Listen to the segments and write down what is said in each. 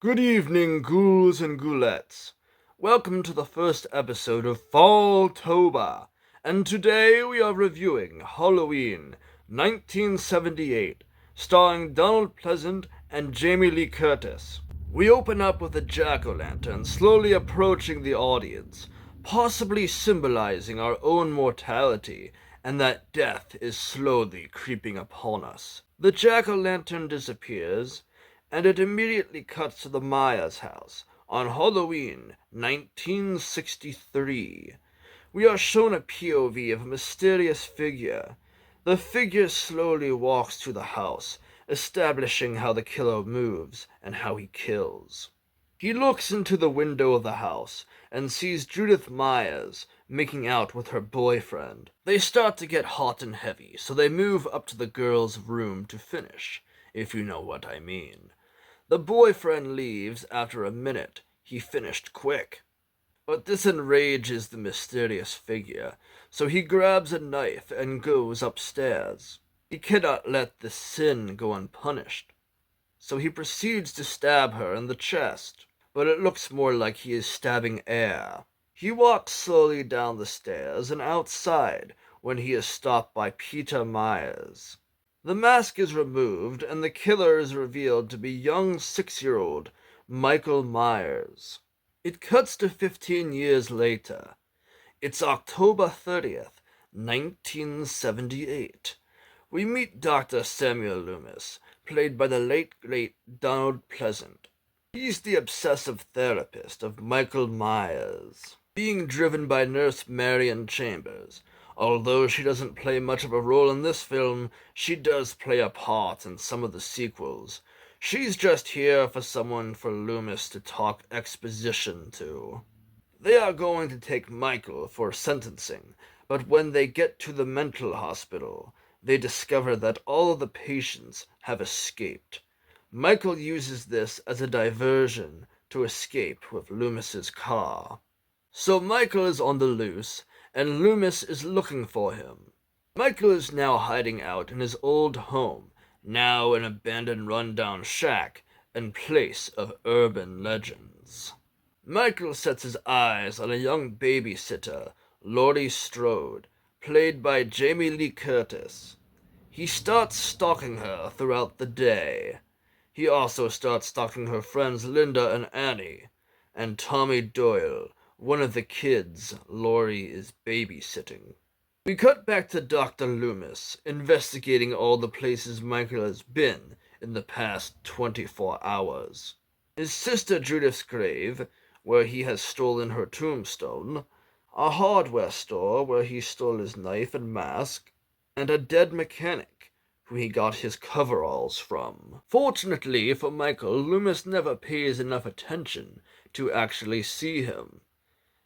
Good evening, ghouls and ghoulettes. Welcome to the first episode of Fall-tober, and today we are reviewing Halloween 1978, starring Donald Pleasant and Jamie Lee Curtis. We open up with a jack-o'-lantern slowly approaching the audience, possibly symbolizing our own mortality and that death is slowly creeping upon us. The jack-o'-lantern disappears, and it immediately cuts to the Myers house on Halloween 1963. We are shown a POV of a mysterious figure. The figure slowly walks to the house, establishing how the killer moves and how he kills. He looks into the window of the house and sees Judith Myers making out with her boyfriend. They start to get hot and heavy, so they move up to the girl's room to finish, if you know what I mean. The boyfriend leaves after a minute. He finished quick. But this enrages the mysterious figure, so he grabs a knife and goes upstairs. He cannot let this sin go unpunished, so he proceeds to stab her in the chest, but it looks more like he is stabbing air. He walks slowly down the stairs and outside when he is stopped by Peter Myers. The mask is removed, and the killer is revealed to be young 6-year-old Michael Myers. It cuts to 15 years later. It's October 30th, 1978. We meet Dr. Samuel Loomis, played by the late, great Donald Pleasant. He's the obsessive therapist of Michael Myers, being driven by Nurse Marion Chambers. Although she doesn't play much of a role in this film, she does play a part in some of the sequels. She's just here for someone for Loomis to talk exposition to. They are going to take Michael for sentencing, but when they get to the mental hospital, they discover that all of the patients have escaped. Michael uses this as a diversion to escape with Loomis's car. So Michael is on the loose, and Loomis is looking for him. Michael is now hiding out in his old home, now an abandoned rundown shack and place of urban legends. Michael sets his eyes on a young babysitter, Laurie Strode, played by Jamie Lee Curtis. He starts stalking her throughout the day. He also starts stalking her friends Linda and Annie, and Tommy Doyle, one of the kids Laurie is babysitting. We cut back to Dr. Loomis, investigating all the places Michael has been in the past 24 hours. His sister Judith's grave, where he has stolen her tombstone, a hardware store where he stole his knife and mask, and a dead mechanic who he got his coveralls from. Fortunately for Michael, Loomis never pays enough attention to actually see him.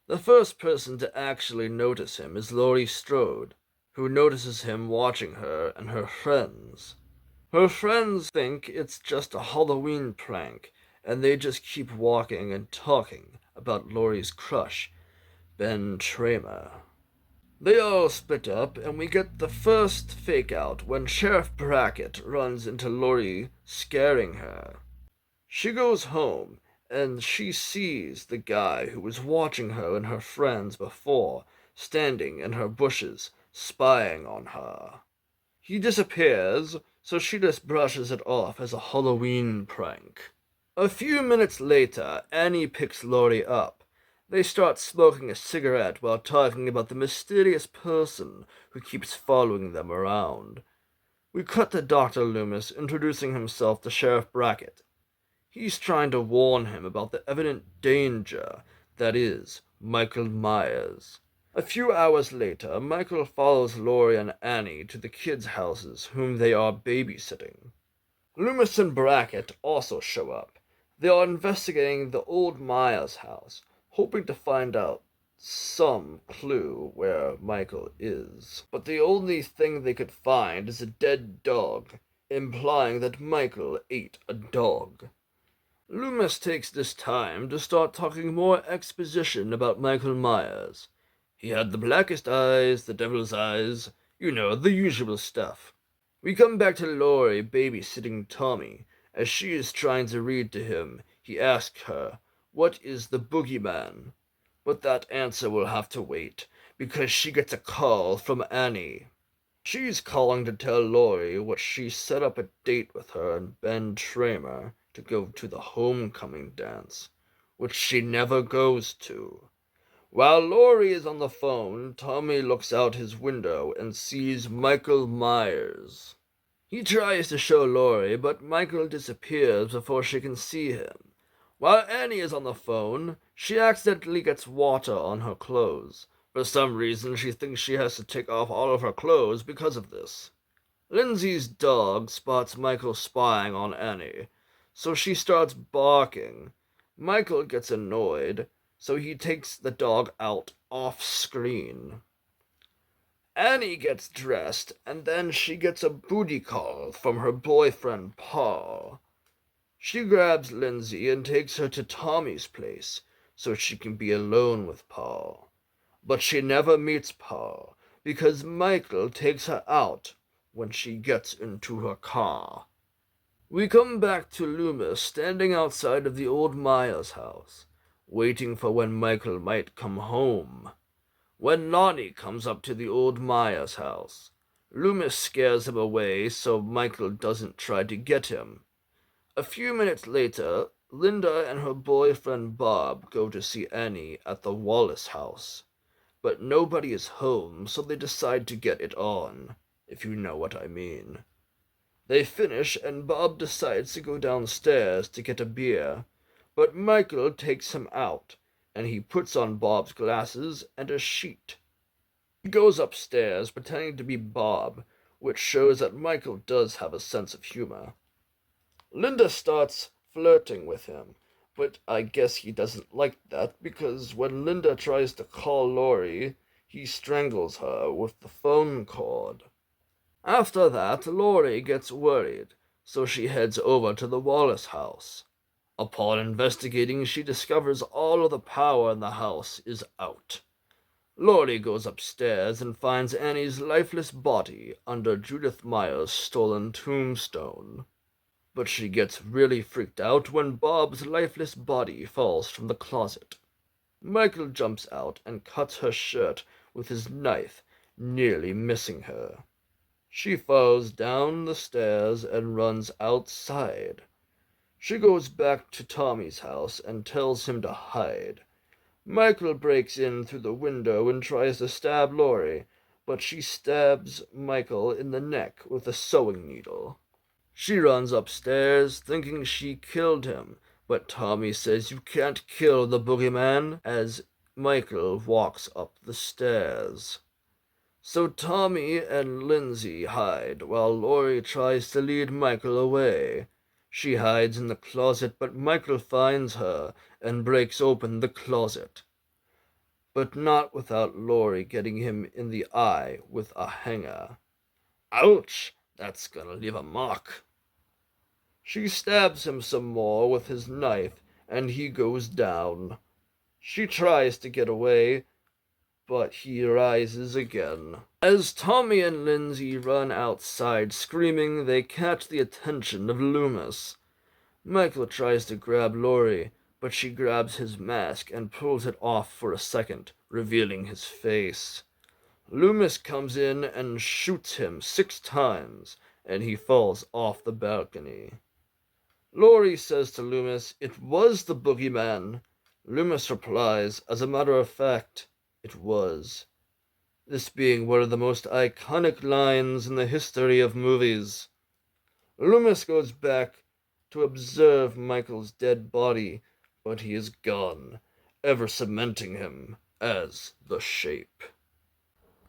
The first person to actually notice him is Laurie Strode, who notices him watching her and her friends. Her friends think it's just a Halloween prank, and they just keep walking and talking about Laurie's crush, Ben Tramer. They all split up, and we get the first fake-out when Sheriff Brackett runs into Laurie, scaring her. She goes home, and she sees the guy who was watching her and her friends before, standing in her bushes, spying on her. He disappears, so she just brushes it off as a Halloween prank. A few minutes later, Annie picks Laurie up. They start smoking a cigarette while talking about the mysterious person who keeps following them around. We cut to Dr. Loomis introducing himself to Sheriff Brackett. He's trying to warn him about the evident danger that is Michael Myers. A few hours later, Michael follows Laurie and Annie to the kids' houses whom they are babysitting. Loomis and Brackett also show up. They are investigating the old Myers house, hoping to find out some clue where Michael is. But the only thing they could find is a dead dog, implying that Michael ate a dog. Loomis takes this time to start talking more exposition about Michael Myers. He had the blackest eyes, the devil's eyes, you know, the usual stuff. We come back to Laurie babysitting Tommy, as she is trying to read to him He asks her, "What is the boogeyman?" But that answer will have to wait, because she gets a call from Annie. She's calling to tell Laurie what she set up a date with her and Ben Tramer to go to the homecoming dance, which she never goes to. While Laurie is on the phone, Tommy looks out his window and sees Michael Myers. He tries to show Laurie, but Michael disappears before she can see him. While Annie is on the phone, she accidentally gets water on her clothes. For some reason, she thinks she has to take off all of her clothes because of this. Lindsay's dog spots Michael spying on Annie, so she starts barking. Michael gets annoyed, so he takes the dog out off screen. Annie gets dressed, and then she gets a booty call from her boyfriend Paul. She grabs Lindsay and takes her to Tommy's place so she can be alone with Paul. But she never meets Paul because Michael takes her out when she gets into her car. We come back to Loomis standing outside of the old Myers house, waiting for when Michael might come home. When Lonnie comes up to the old Myers house, Loomis scares him away so Michael doesn't try to get him. A few minutes later, Linda and her boyfriend Bob go to see Annie at the Wallace house. But nobody is home, so they decide to get it on, if you know what I mean. They finish, and Bob decides to go downstairs to get a beer, but Michael takes him out, and he puts on Bob's glasses and a sheet. He goes upstairs, pretending to be Bob, which shows that Michael does have a sense of humor. Linda starts flirting with him, but I guess he doesn't like that because when Linda tries to call Laurie, he strangles her with the phone cord. After that, Laurie gets worried, so she heads over to the Wallace house. Upon investigating, she discovers all of the power in the house is out. Laurie goes upstairs and finds Annie's lifeless body under Judith Myers' stolen tombstone. But she gets really freaked out when Bob's lifeless body falls from the closet. Michael jumps out and cuts her shirt with his knife, nearly missing her. She falls down the stairs and runs outside. She goes back to Tommy's house and tells him to hide. Michael breaks in through the window and tries to stab Laurie, but she stabs Michael in the neck with a sewing needle. She runs upstairs, thinking she killed him, but Tommy says you can't kill the boogeyman as Michael walks up the stairs. So Tommy and Lindsay hide while Laurie tries to lead Michael away. She hides in the closet, but Michael finds her and breaks open the closet. But not without Laurie getting him in the eye with a hanger. Ouch! That's gonna leave a mark. She stabs him some more with his knife, and he goes down. She tries to get away, but he rises again. As Tommy and Lindsay run outside screaming, they catch the attention of Loomis. Michael tries to grab Laurie, but she grabs his mask and pulls it off for a second, revealing his face. Loomis comes in and shoots him 6 times, and he falls off the balcony. Laurie says to Loomis, "It was the boogeyman." Loomis replies, "As a matter of fact, it was." This being one of the most iconic lines in the history of movies. Loomis goes back to observe Michael's dead body, but he is gone, ever cementing him as the Shape.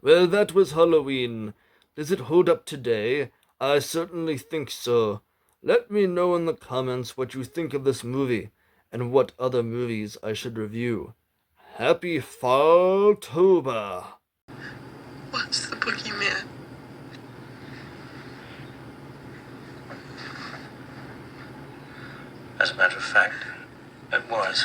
Well, that was Halloween. Does it hold up today? I certainly think so. Let me know in the comments what you think of this movie, and what other movies I should review. Happy Fall-tober! What's the boogeyman? As a matter of fact, it was.